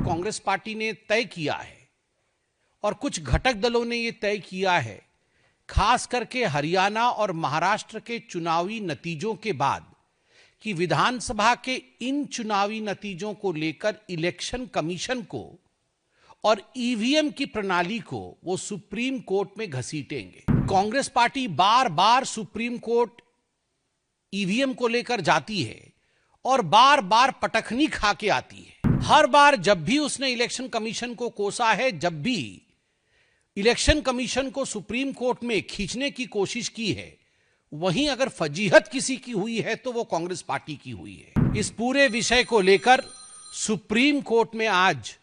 Congress party ने तय किया है और कुछ घटक दलों ने यह तय किया है, खास करके हरियाणा और महाराष्ट्र के चुनावी नतीजों के बाद, कि विधानसभा के इन चुनावी नतीजों को लेकर इलेक्शन कमीशन को और ईवीएम की प्रणाली को वो सुप्रीम कोर्ट में घसीटेंगे। कांग्रेस पार्टी बार बार सुप्रीम कोर्ट ईवीएम को लेकर जाती है और बार बार पटखनी खा के आती है। हर बार जब भी उसने इलेक्शन कमीशन को कोसा है, जब भी इलेक्शन कमीशन को सुप्रीम कोर्ट में खींचने की कोशिश की है, वहीं अगर फजीहत किसी की हुई है तो वो कांग्रेस पार्टी की हुई है। इस पूरे विषय को लेकर सुप्रीम कोर्ट में आज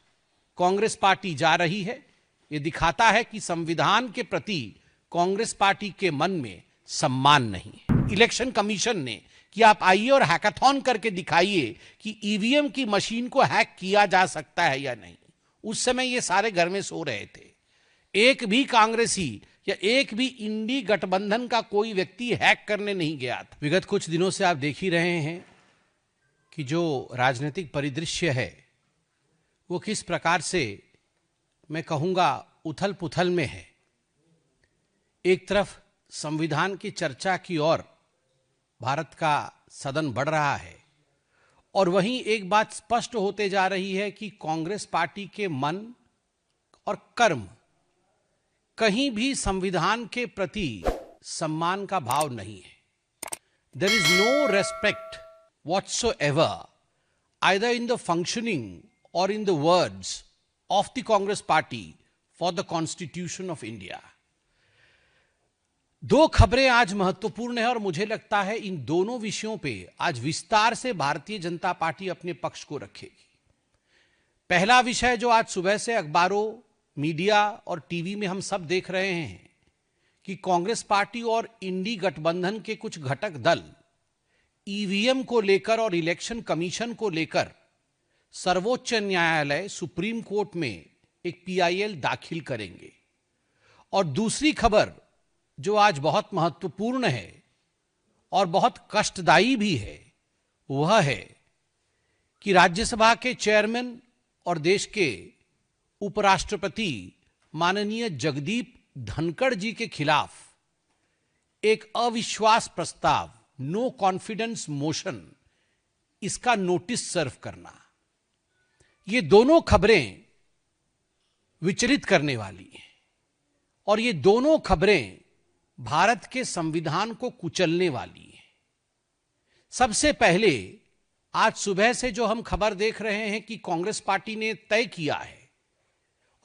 कांग्रेस पार्टी जा रही है। ये दिखाता है कि संविधान के प्रति कांग्रेस पार्टी के मन में सम्मान नहीं है। इलेक्शन कमीशन ने कि आप आइए और हैकाथॉन करके दिखाइए कि ईवीएम की मशीन को हैक किया जा सकता है या नहीं। उस समय ये सारे घर में सो रहे थे। एक भी कांग्रेसी या एक भी इंडी गठबंधन का कोई व्यक्ति हैक करने नहीं गया था। विगत कुछ दिनों से आप देख ही रहे हैं कि जो राजनीतिक परिदृश्य है वो किस प्रकार से, मैं कहूंगा, उथल पुथल में है। एक तरफ संविधान की चर्चा की ओर भारत का सदन बढ़ रहा है और वहीं एक बात स्पष्ट होते जा रही है कि कांग्रेस पार्टी के मन और कर्म कहीं भी संविधान के प्रति सम्मान का भाव नहीं है। There is no respect whatsoever either in the functioning or in the words of the Congress party for the Constitution of India. दो खबरें आज महत्वपूर्ण है और मुझे लगता है इन दोनों विषयों पे आज विस्तार से भारतीय जनता पार्टी अपने पक्ष को रखेगी। पहला विषय जो आज सुबह से अखबारों, मीडिया और टीवी में हम सब देख रहे हैं कि कांग्रेस पार्टी और इंडी गठबंधन के कुछ घटक दल ईवीएम को लेकर और इलेक्शन कमीशन को लेकर सर्वोच्च न्यायालय सुप्रीम कोर्ट में एक पीआईएल दाखिल करेंगे। और दूसरी खबर जो आज बहुत महत्वपूर्ण है और बहुत कष्टदायी भी है, वह है कि राज्यसभा के चेयरमैन और देश के उपराष्ट्रपति माननीय जगदीप धनखड़ जी के खिलाफ एक अविश्वास प्रस्ताव, नो कॉन्फिडेंस मोशन, इसका नोटिस सर्व करना, ये दोनों खबरें विचलित करने वाली हैं और ये दोनों खबरें भारत के संविधान को कुचलने वाली हैं। सबसे पहले आज सुबह से जो हम खबर देख रहे हैं कि कांग्रेस पार्टी ने तय किया है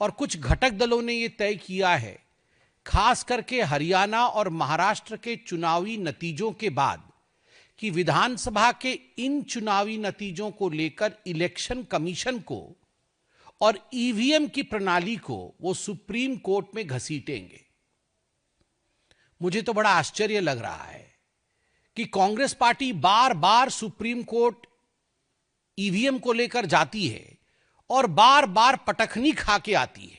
और कुछ घटक दलों ने यह तय किया है, खास करके हरियाणा और महाराष्ट्र के चुनावी नतीजों के बाद, कि विधानसभा के इन चुनावी नतीजों को लेकर इलेक्शन कमीशन को और ईवीएम की प्रणाली को वो सुप्रीम कोर्ट में घसीटेंगे। मुझे तो बड़ा आश्चर्य लग रहा है कि कांग्रेस पार्टी बार बार सुप्रीम कोर्ट ईवीएम को लेकर जाती है और बार बार पटखनी खा के आती है।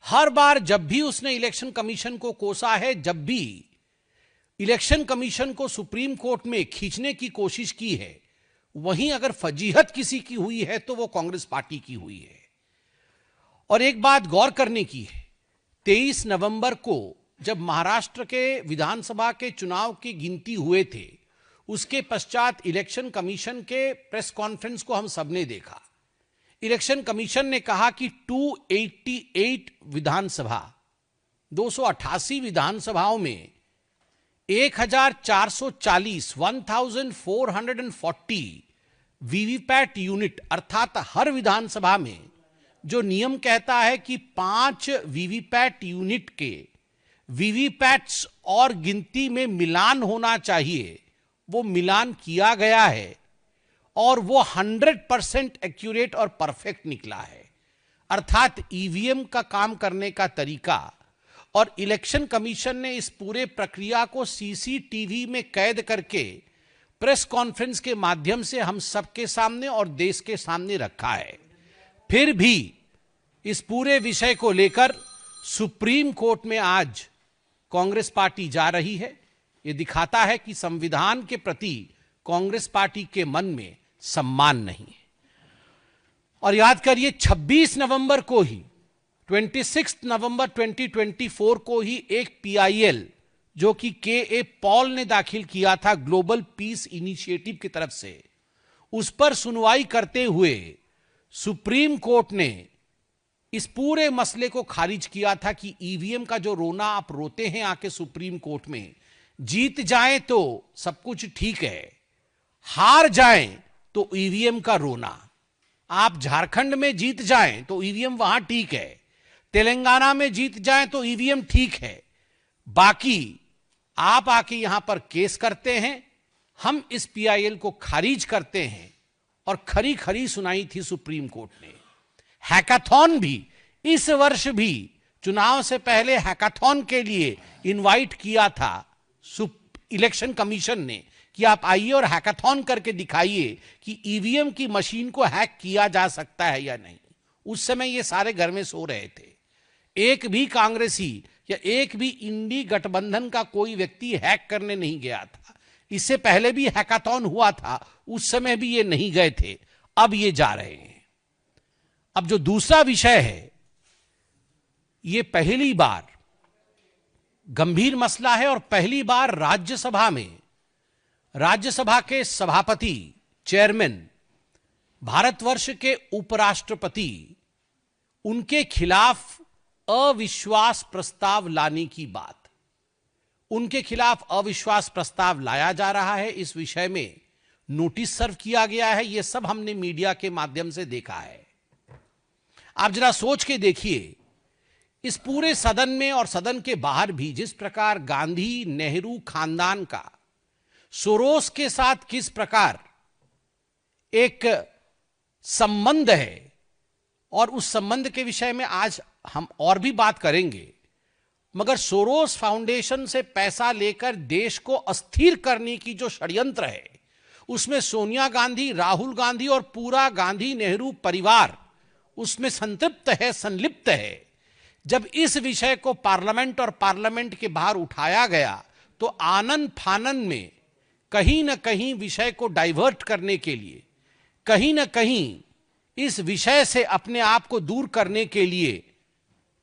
हर बार जब भी उसने इलेक्शन कमीशन को कोसा है, जब भी इलेक्शन कमीशन को सुप्रीम कोर्ट में खींचने की कोशिश की है, वहीं अगर फजीहत किसी की हुई है तो वो कांग्रेस पार्टी की हुई है। और एक बात गौर करने की है, 23 नवंबर को जब महाराष्ट्र के विधानसभा के चुनाव की गिनती हुए थे, उसके पश्चात इलेक्शन कमीशन के प्रेस कॉन्फ्रेंस को हम सबने देखा। इलेक्शन कमीशन ने कहा कि 288 विधानसभा, 288 विधानसभाओं में 1440 वीवीपैट यूनिट, अर्थात हर विधानसभा में जो नियम कहता है कि 5 वीवीपैट यूनिट के वीवीपैट्स और गिनती में मिलान होना चाहिए, वो मिलान किया गया है और वो 100% एक्यूरेट और परफेक्ट निकला है। अर्थात ईवीएम का काम करने का तरीका और इलेक्शन कमीशन ने इस पूरे प्रक्रिया को सीसीटीवी में कैद करके प्रेस कॉन्फ्रेंस के माध्यम से हम सबके सामने और देश के सामने रखा है। फिर भी इस पूरे विषय को लेकर सुप्रीम कोर्ट में आज कांग्रेस पार्टी जा रही है। यह दिखाता है कि संविधान के प्रति कांग्रेस पार्टी के मन में सम्मान नहीं है। और याद करिए 26 नवंबर को ही 26 नवंबर 2024 को ही एक पीआईएल जो कि के पॉल ने दाखिल किया था ग्लोबल पीस इनिशिएटिव की तरफ से, उस पर सुनवाई करते हुए सुप्रीम कोर्ट ने इस पूरे मसले को खारिज किया था कि ईवीएम का जो रोना आप रोते हैं आके सुप्रीम कोर्ट में, जीत जाए तो सब कुछ ठीक है, हार जाए तो ईवीएम का रोना। आप झारखंड में जीत जाएं तो ईवीएम वहां ठीक है, तेलंगाना में जीत जाएं तो ईवीएम ठीक है, बाकी आप आके यहां पर केस करते हैं, हम इस पीआईएल को खारिज करते हैं। और खरी खरी सुनाई थी सुप्रीम कोर्ट ने। हैकाथॉन भी इस वर्ष भी चुनाव से पहले हैकाथॉन के लिए इनवाइट किया था इलेक्शन कमीशन ने कि आप आइए और हैकाथॉन करके दिखाइए कि ईवीएम की मशीन को हैक किया जा सकता है या नहीं। उस समय ये सारे घर में सो रहे थे, एक भी कांग्रेसी या एक भी इंडी गठबंधन का कोई व्यक्ति हैक करने नहीं गया था। इससे पहले भी हैकाथॉन हुआ था, उस समय भी ये नहीं गए थे, अब ये जा रहे हैं। अब जो दूसरा विषय है, ये पहली बार गंभीर मसला है और पहली बार राज्यसभा में राज्यसभा के सभापति, चेयरमैन, भारतवर्ष के उपराष्ट्रपति, उनके खिलाफ अविश्वास प्रस्ताव लाने की बात, उनके खिलाफ अविश्वास प्रस्ताव लाया जा रहा है। इस विषय में नोटिस सर्व किया गया है। यह सब हमने मीडिया के माध्यम से देखा है। आप जरा सोच के देखिए, इस पूरे सदन में और सदन के बाहर भी जिस प्रकार गांधी नेहरू खानदान का सोरोस के साथ किस प्रकार एक संबंध है, और उस संबंध के विषय में आज हम और भी बात करेंगे, मगर सोरोस फाउंडेशन से पैसा लेकर देश को अस्थिर करने की जो षड्यंत्र है, उसमें सोनिया गांधी, राहुल गांधी और पूरा गांधी नेहरू परिवार उसमें संतृप्त है, संलिप्त है। जब इस विषय को पार्लियामेंट और पार्लियामेंट के बाहर उठाया गया तो आनन फानन में कहीं ना कहीं विषय को डाइवर्ट करने के लिए, कहीं ना कहीं इस विषय से अपने आप को दूर करने के लिए,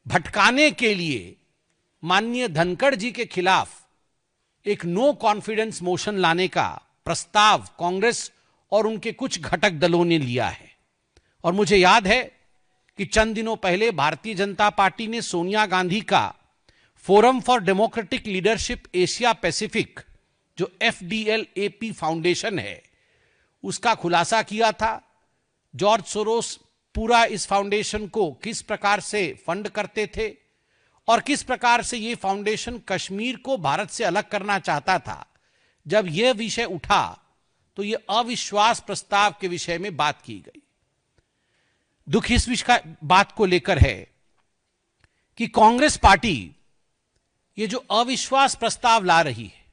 भटकाने के लिए माननीय धनखड़ जी के खिलाफ एक नो कॉन्फिडेंस मोशन लाने का प्रस्ताव कांग्रेस और उनके कुछ घटक दलों ने लिया है। और मुझे याद है कि चंद दिनों पहले भारतीय जनता पार्टी ने सोनिया गांधी का forum for democratic leadership Asia Pacific, जो FDLAP फाउंडेशन है, उसका खुलासा किया था। जॉर्ज सोरोस पूरा इस फाउंडेशन को किस प्रकार से फंड करते थे और किस प्रकार से यह फाउंडेशन कश्मीर को भारत से अलग करना चाहता था। जब यह विषय उठा तो यह अविश्वास प्रस्ताव के विषय में बात की गई। दुख इस विषय बात को लेकर है कि कांग्रेस पार्टी ये जो अविश्वास प्रस्ताव ला रही है,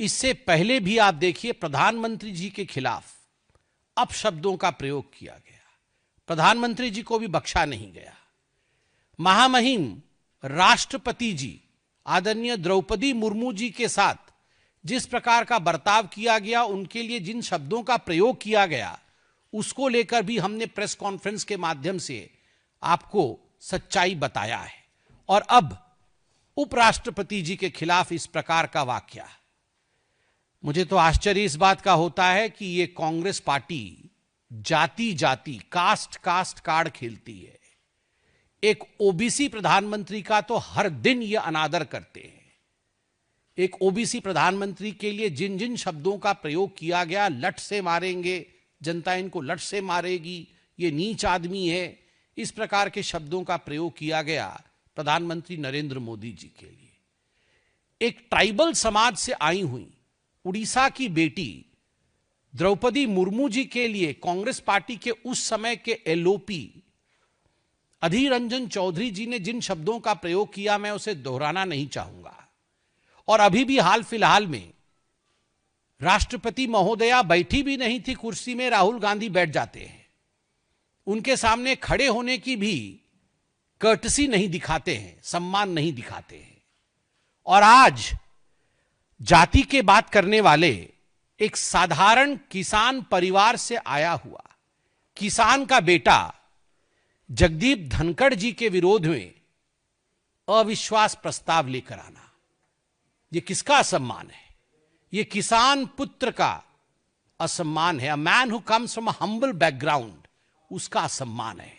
इससे पहले भी आप देखिए प्रधानमंत्री जी के खिलाफ अपशब्दों का प्रयोग किया गया, प्रधानमंत्री जी को भी बख्शा नहीं गया। महामहिम राष्ट्रपति जी आदरणीय द्रौपदी मुर्मू जी के साथ जिस प्रकार का बर्ताव किया गया, उनके लिए जिन शब्दों का प्रयोग किया गया, उसको लेकर भी हमने प्रेस कॉन्फ्रेंस के माध्यम से आपको सच्चाई बताया है। और अब उपराष्ट्रपति जी के खिलाफ इस प्रकार का वाकया, मुझे तो आश्चर्य इस बात का होता है कि ये कांग्रेस पार्टी जाति जाति, कास्ट कास्ट कार्ड खेलती है। एक ओबीसी प्रधानमंत्री का तो हर दिन ये अनादर करते हैं। एक ओबीसी प्रधानमंत्री के लिए जिन जिन शब्दों का प्रयोग किया गया, लट से मारेंगे, जनता इनको लट से मारेगी, ये नीच आदमी है, इस प्रकार के शब्दों का प्रयोग किया गया प्रधानमंत्री नरेंद्र मोदी जी के लिए। एक ट्राइबल समाज से आई हुई उड़ीसा की बेटी द्रौपदी मुर्मू जी के लिए कांग्रेस पार्टी के उस समय के एलओपी अधीर रंजन चौधरी जी ने जिन शब्दों का प्रयोग किया, मैं उसे दोहराना नहीं चाहूंगा। और अभी भी हाल फिलहाल में राष्ट्रपति महोदया बैठी भी नहीं थी कुर्सी में, राहुल गांधी बैठ जाते हैं, उनके सामने खड़े होने की भी कर्टसी नहीं दिखाते हैं, सम्मान नहीं दिखाते हैं। और आज जाति के बात करने वाले एक साधारण किसान परिवार से आया हुआ किसान का बेटा जगदीप धनखड़ जी के विरोध में अविश्वास प्रस्ताव लेकर आना, यह किसका असम्मान है? यह किसान पुत्र का असम्मान है। A man who comes from a humble background, उसका असम्मान है।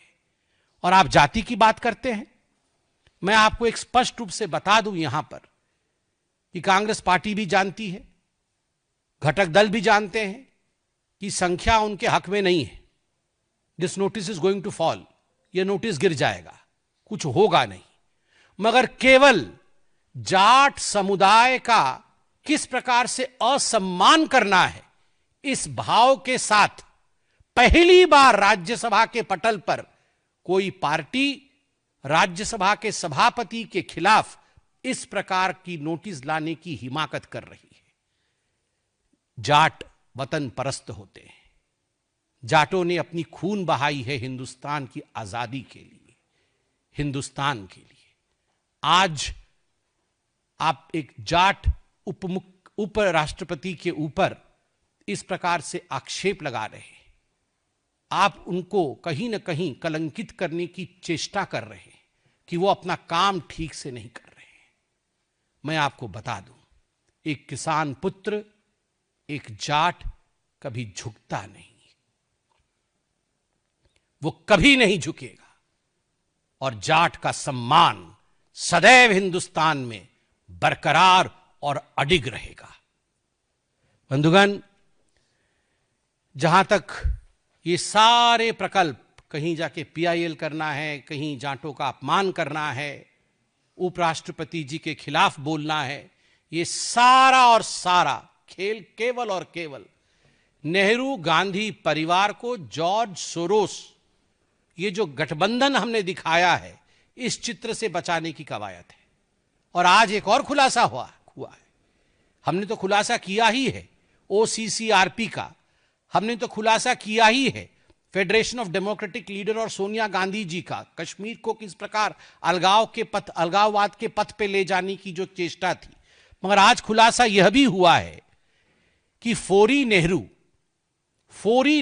और आप जाति की बात करते हैं। मैं आपको एक स्पष्ट रूप से बता दूं यहां पर कि कांग्रेस पार्टी भी जानती है, घटक दल भी जानते हैं कि संख्या उनके हक में नहीं है। This notice is going to fall, यह नोटिस गिर जाएगा, कुछ होगा नहीं। मगर केवल जाट समुदाय का किस प्रकार से असम्मान करना है, इस भाव के साथ पहली बार राज्यसभा के पटल पर कोई पार्टी राज्यसभा के सभापति के खिलाफ इस प्रकार की नोटिस लाने की हिमाकत कर रही है। जाट वतन परस्त होते हैं। जाटों ने अपनी खून बहाई है हिंदुस्तान की आजादी के लिए, हिंदुस्तान के लिए। आज आप एक जाट उपराष्ट्रपति के ऊपर इस प्रकार से आक्षेप लगा रहे हैं, आप उनको कहीं ना कहीं कलंकित करने की चेष्टा कर रहे हैं कि वो अपना काम ठीक से नहीं कर रहे हैं। मैं आपको बता दूं, एक किसान पुत्र, एक जाट कभी झुकता नहीं, वो कभी नहीं झुकेगा। और जाट का सम्मान सदैव हिंदुस्तान में बरकरार और अडिग रहेगा। बंधुगण, जहां तक ये सारे प्रकल्प, कहीं जाके पीआईएल करना है, कहीं जाटों का अपमान करना है, उपराष्ट्रपति जी के खिलाफ बोलना है, ये सारा और सारा खेल केवल और केवल नेहरू गांधी परिवार को जॉर्ज सोरोस, ये जो गठबंधन हमने दिखाया है, इस चित्र से बचाने की कवायद है। और आज एक और खुलासा हुआ है। हमने तो खुलासा किया ही है ओसीसीआरपी का, हमने तो खुलासा किया ही है फेडरेशन ऑफ डेमोक्रेटिक लीडर और सोनिया गांधी जी का, कश्मीर को किस प्रकार अलगाववाद के पथ पे ले जाने की जो चेष्टा थी। मगर आज खुलासा यह भी हुआ है कि फोरी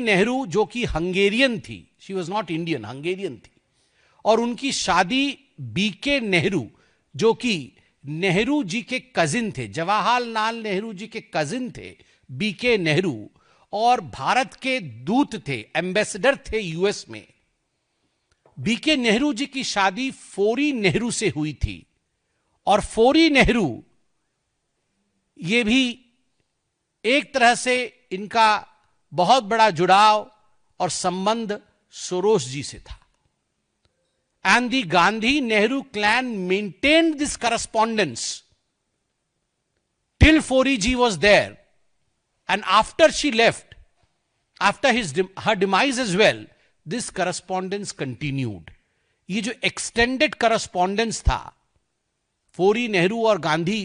नेहरू जो कि हंगेरियन थी, she was not Indian, Hungarian थी, और उनकी शादी बीके नेहरू जो कि नेहरू जी के कजिन थे, जवाहरलाल नेहरू जी के कजिन थे बीके नेहरू, और भारत के दूत थे, एम्बेसडर थे यूएस में। बीके नेहरू जी की शादी फोरी नेहरू से हुई थी। और फोरी नेहरू, ये भी एक तरह से इनका बहुत बड़ा जुड़ाव और संबंध सोरोस जी से था। And the Gandhi-Nehru clan maintained this correspondence till Fori ji was there. And after she left, after her demise as well, this correspondence continued. ये जो extended correspondence था फोरी नेहरू और गांधी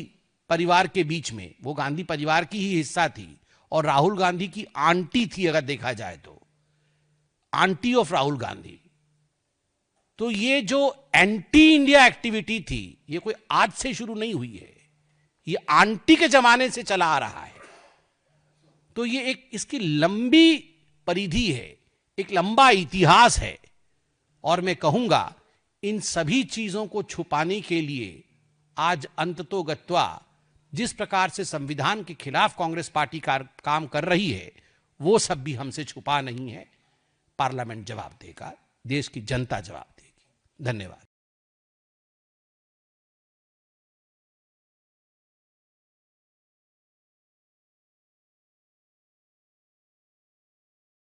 परिवार के बीच में, वो गांधी परिवार की ही हिस्सा थी और राहुल गांधी की आंटी थी, अगर देखा जाए तो आंटी ऑफ राहुल गांधी। तो ये जो एंटी इंडिया एक्टिविटी थी, ये कोई आज से शुरू नहीं हुई है, ये आंटी के जमाने से चला आ रहा है। तो ये एक इसकी लंबी परिधि है, एक लंबा इतिहास है। और मैं कहूंगा इन सभी चीजों को छुपाने के लिए आज अंततोगत्वा जिस प्रकार से संविधान के खिलाफ कांग्रेस पार्टी काम कर रही है, वो सब भी हमसे छुपा नहीं है। पार्लियामेंट जवाब देगा, देश की जनता जवाब देगी। धन्यवाद।